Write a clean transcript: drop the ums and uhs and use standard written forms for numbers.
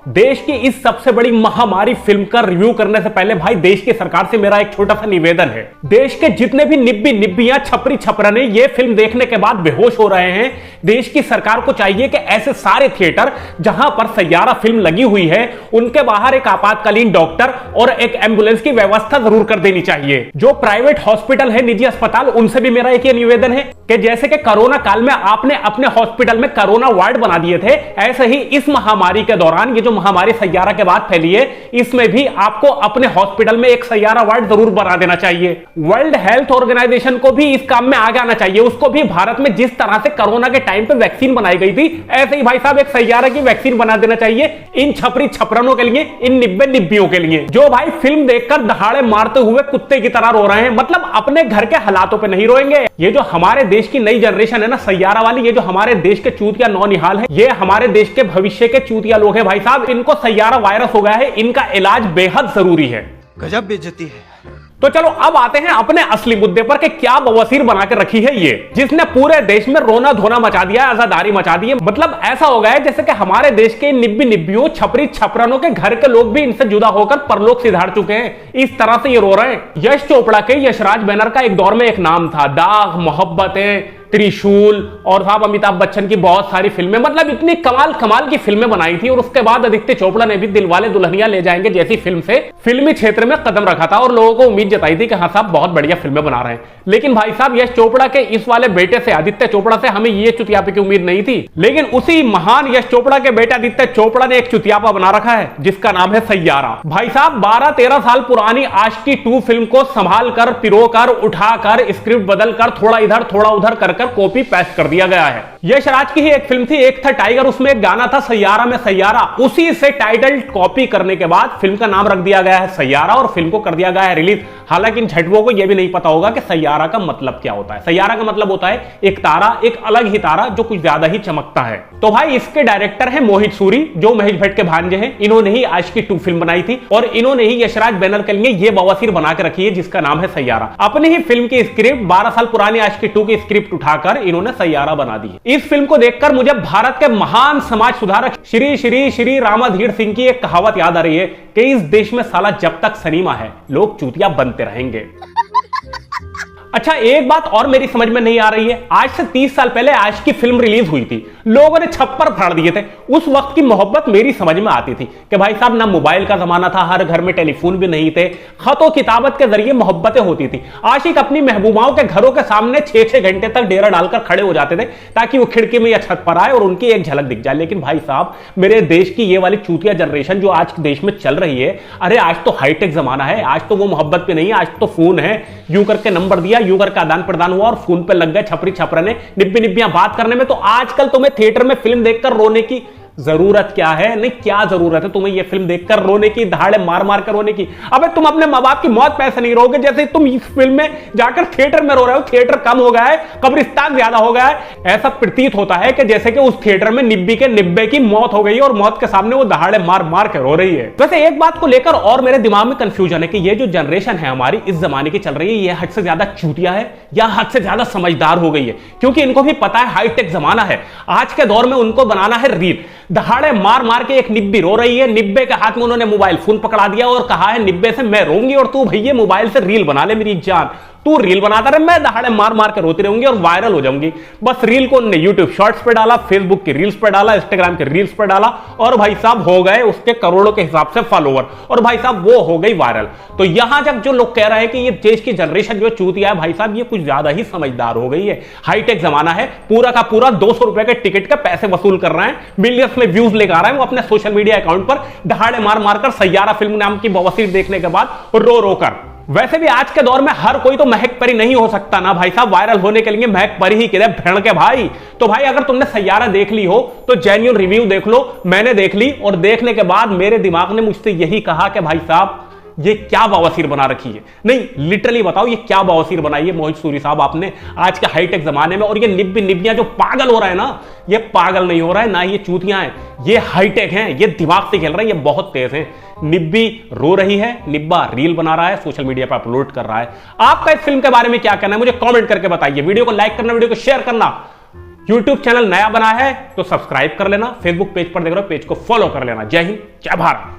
देश की इस सबसे बड़ी महामारी फिल्म का रिव्यू करने से पहले भाई देश की सरकार से मेरा एक छोटा सा निवेदन है। देश के जितने भी निब्बी निब्बियां छपरी छपराने ये फिल्म देखने के बाद बेहोश हो रहे हैं, देश की सरकार को चाहिए कि ऐसे सारे थिएटर जहां पर सैयारा फिल्म लगी हुई है उनके बाहर एक आपातकालीन डॉक्टर और एक एम्बुलेंस की व्यवस्था जरूर कर देनी चाहिए। जो प्राइवेट हॉस्पिटल है, निजी अस्पताल, उनसे भी मेरा एक ये निवेदन है कि जैसे कि कोरोना काल में आपने अपने हॉस्पिटल में कोरोना वार्ड बना दिए थे, ऐसे ही इस महामारी के दौरान ये जो महामारी सैयारा के बाद फैली है, इसमें भी आपको अपने हॉस्पिटल में एक सैयारा वार्ड जरूर बना देना चाहिए। वर्ल्ड हेल्थ ऑर्गेनाइजेशन को भी इस काम में आगे आना चाहिए। उसको भी भारत में जिस तरह से कोरोना के टाइम पे वैक्सीन बनाई गई थी, ऐसे ही भाई साहब एक सैयारा की वैक्सीन बना देना चाहिए इन छपरी छपरनों के लिए, इन निब्बे निब्बियों के लिए जो भाई फिल्म देखकर दहाड़े मारते हुए कुत्ते की तरह रो रहे हैं। मतलब अपने घर के हालातों पे नहीं रोएंगे। ये जो हमारे देश की नई जनरेशन है ना सैयारा वाली, ये जो हमारे देश के चूतिया नौनिहाल है, ये हमारे देश के भविष्य के चूतिया लोग हैं भाई साहब। इनको सैयारा वायरस हो गया है, इनका इलाज बेहद जरूरी है। गजब बेइज्जती है। तो चलो अब आते हैं अपने असली मुद्दे पर कि क्या बवासीर बना के रखी है ये, जिसने पूरे देश में रोना धोना मचा दिया, आजादारी मचा दी है। मतलब ऐसा हो गया है जैसे कि हमारे देश के निब्बी निब्बियों छपरी छपरानों के घर के लोग भी इनसे जुदा होकर परलोक सिधार चुके हैं। इस तरह से ये रो रहे हैं। यश चोपड़ा के यशराज बैनर का एक दौर में एक नाम था, दाग, मोहब्बतें, त्रिशूल और साहब अमिताभ बच्चन की बहुत सारी फिल्में, मतलब इतनी कमाल कमाल की फिल्में बनाई थी। और उसके बाद आदित्य चोपड़ा ने भी दिलवाले दुल्हनिया ले जाएंगे जैसी फिल्म से फिल्मी क्षेत्र में कदम रखा था और लोगों को उम्मीद जताई थी कि हाँ साहब बहुत बढ़िया फिल्में बना रहे हैं। लेकिन भाई साहब यश चोपड़ा के इस वाले बेटे से, आदित्य चोपड़ा से, हमें ये चुतियापे की उम्मीद नहीं थी। लेकिन उसी महान यश चोपड़ा के बेटे आदित्य चोपड़ा ने एक चुतियापा बना रखा है जिसका नाम है सैयारा। भाई साहब 12-13 साल पुरानी आशिकी 2 फिल्म को संभाल कर, पिरोकर, उठाकर, स्क्रिप्ट बदलकर, थोड़ा इधर थोड़ा उधर कर कॉपी पेस्ट कर दिया गया है। यशराज की ही एक फिल्म थी, एक था टाइगर, उसमें एक गाना था सैयारा में सैयारा। उसी से टाइटल कॉपी करने के बाद फिल्म का नाम रख दिया गया है सैयारा और फिल्म को कर दिया गया है रिलीज। हालांकि इन झटवों को यह भी नहीं पता होगा कि सैयारा का मतलब क्या होता है। सैयारा का मतलब होता है एक तारा, एक अलग ही तारा जो कुछ ज्यादा ही चमकता है। तो भाई इसके डायरेक्टर हैं मोहित सूरी, जो महेश भट्ट के भांजे हैं। इन्होंने ही आशिकी 2 फिल्म बनाई थी और इन्होंने ही यशराज बैनर के लिए यह बवासीर बना के रखी है जिसका नाम है सैयारा। अपनी ही फिल्म की स्क्रिप्ट 12 साल पुरानी आशिकी 2 की स्क्रिप्ट उठाकर इन्होंने सैयारा बना दी है। इस फिल्म को देखकर मुझे भारत के महान समाज सुधारक श्री श्री श्री रामाधीर सिंह की एक कहावत याद आ रही है कि इस देश में साला जब तक सिनेमा है लोग चूतिया बनते रहेंगे। अच्छा एक बात और मेरी समझ में नहीं आ रही है, आज से 30 साल पहले आशिकी फिल्म रिलीज हुई थी, लोगों ने छप्पर फाड़ दिए थे। उस वक्त की मोहब्बत मेरी समझ में आती थी कि भाई साहब ना मोबाइल का जमाना था, हर घर में टेलीफोन भी नहीं थे, खतों किताबत के जरिए मोहब्बतें होती थी। आशिक अपनी महबूबाओं के घरों के सामने 6-6 घंटे तक डेरा डालकर खड़े हो जाते थे ताकि वो खिड़की में या छत पर आए और उनकी एक झलक दिख जाए। लेकिन भाई साहब मेरे देश की ये वाली चूतिया जनरेशन जो आज देश में चल रही है, अरे आज तो हाईटेक जमाना है, आज तो वो मोहब्बत पे नहीं, आज तो फोन है। यूं करके नंबर दिया, यूं करके आदान प्रदान हुआ और फोन पे लग गए छपरी छपराने निब्बी निब्बियां बात करने में। तो आजकल तुम्हें थिएटर में फिल्म देखकर रोने की जरूरत क्या है? नहीं, क्या जरूरत है तुम्हें ये फिल्म देखकर रोने की, दहाड़े मार मार कर रोने की? अबे तुम अपने मां बाप की मौत पे ऐसे नहीं रोगे जैसे तुम इस फिल्म में जाकर थिएटर में रो रहे हो। थिएटर कम हो गया है, कब्रिस्तान ज्यादा हो गया है। ऐसा प्रतीत होता है कि जैसे कि उस थिएटर में निब्बी के निब्बे की मौत हो गई और मौत के सामने वो दहाड़े मार मार के रो रही है। वैसे एक बात को लेकर और मेरे दिमाग में कंफ्यूजन है कि ये जो जनरेशन है हमारी इस जमाने की चल रही है, ये हद से ज्यादा चूतिया है या हद से ज्यादा समझदार हो गई है? क्योंकि इनको भी पता है हाईटेक जमाना है, आज के दौर में उनको बनाना है रील। दहाड़े मार मार के एक निब्बी रो रही है, निब्बे के हाथ में उन्होंने मोबाइल फोन पकड़ा दिया और कहा है निब्बे से मैं रोऊंगी और तू भैया मोबाइल से रील बना ले मेरी जान। तू रील बनाता रहे, मैं दहाड़े मार मार के रोती रहूंगी और वायरल हो जाऊंगी। बस रील को उन्होंने यूट्यूब शॉर्ट्स पे डाला, फेसबुक की रील्स पे डाला, इंस्टाग्राम के रील्स पे डाला और भाई साहब हो गए उसके करोड़ों के हिसाब से फॉलोवर और भाई साहब वो हो गई वायरल। तो यहां जब जो लोग कह रहे हैं कि ये देश की जनरेशन जो चूतिया है, भाई साहब ये कुछ ज्यादा ही समझदार हो गई है। हाईटेक जमाना है, पूरा का पूरा 200 रुपए के टिकट के पैसे वसूल कर रहे हैं, मिलियंस में व्यूज लेकर आ रहे हैं वो अपने सोशल मीडिया अकाउंट पर, दहाड़े मार मारकर सैयारा फिल्म नाम की बवासीर देखने के बाद रो रो कर। वैसे भी आज के दौर में हर कोई तो महक परी नहीं हो सकता ना भाई साहब, वायरल होने के लिए महक परी ही किधर भेड़ के भाई। तो भाई अगर तुमने सैयारा देख ली हो तो जेन्युइन रिव्यू देख लो। मैंने देख ली और देखने के बाद मेरे दिमाग ने मुझसे यही कहा कि भाई साहब ये क्या बवासीर बना रखी है। नहीं लिटरली बताओ ये क्या बवासीर बनाई है मोहित सूरी साहब आपने आज के हाईटेक जमाने में। और ये निब्बी निब्बियां जो पागल हो रहा है ना, ये पागल नहीं हो रहा है ना, ये चूतियां हैं, ये हाईटेक हैं, ये दिमाग से खेल रहे हैं, ये बहुत तेज हैं। निब्बी रो रही है, निब्बा रील बना रहा है, सोशल मीडिया पर अपलोड कर रहा है। आपका इस फिल्म के बारे में क्या कहना है मुझे कमेंट करके बताइए। वीडियो को लाइक करना, वीडियो को शेयर करना यूट्यूब चैनल नया बना है तो सब्सक्राइब कर लेना, फेसबुक पेज पर देख रहे हो पेज को फॉलो कर लेना। जय हिंद, जय भारत।